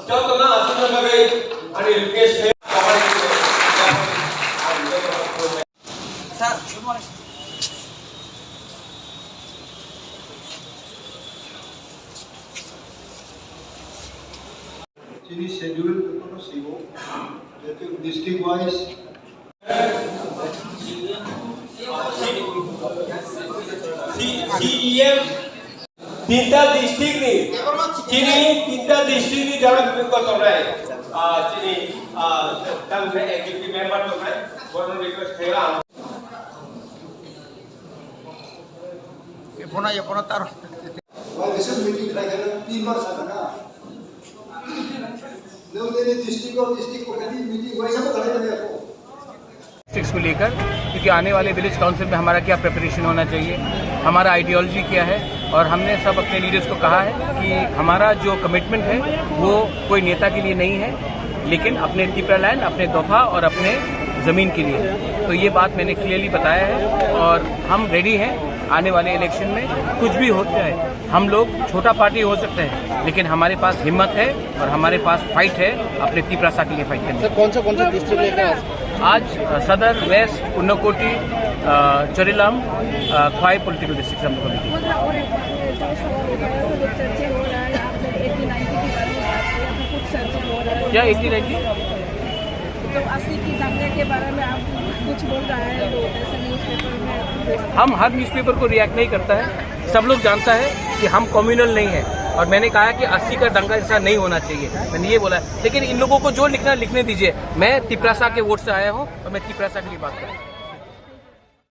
Contohnya sebagai case Ini schedule terus ibu, jadi district wise. CEM तीनटा district नी चीनी तीनटा district नी जरा को तो रहे चीनी तंग में एक्टिविटी मेंबर तो रहे बोलने रिक्वेस्ट है ये पुना तार वह वैसे मीटिंग रखा है 3 बार साथ ना लोग देने डिस्ट्रिक्ट और डिस्ट्रिक्ट को कभी मीटिंग वैसा तो करे नहीं आपको डिस्ट्रिक्ट्स को लेकर, क्योंकि आने वाले विलेज काउंसिल में हमारा क्या प्रिपरेशन होना चाहिए, हमारा आइडियोलॉजी क्या है, और हमने सब अपने लीडर्स को कहा है कि हमारा जो कमिटमेंट है वो कोई नेता के लिए नहीं है, लेकिन अपने तिपरा लैंड, अपने दोफा और अपने ज़मीन के लिए। तो ये बात मैंने क्लियरली बताया है और हम रेडी हैं आने वाले इलेक्शन में। कुछ भी हो जाए, हम लोग छोटा पार्टी हो सकते हैं, लेकिन हमारे पास हिम्मत है और हमारे पास फाइट है अपने तिपरासा के लिए फाइट करने। सर कौन सा डिस्ट्रिक्ट लेकर आज सदर, वेस्ट, उन्नकोटी, चोरिलाम, ख्वाई पॉलिटिकल डिस्ट्रिक्ट हम लोग क्या 80-90 तो 80 की दंगे के बारे में आप कुछ बोल रहा है ऐसे न्यूज़पेपर में? हम हर न्यूज़पेपर को रिएक्ट नहीं करता है। सब लोग जानता है कि हम कम्युनल नहीं है, और मैंने कहा कि 80 का दंगा ऐसा नहीं होना चाहिए, मैंने ये बोला। लेकिन इन लोगों को जो लिखना लिखने दीजिए। मैं तिपरासा के वोट से आया हूँ और मैं तिपरासा के लिए बात कर रहा हूँ।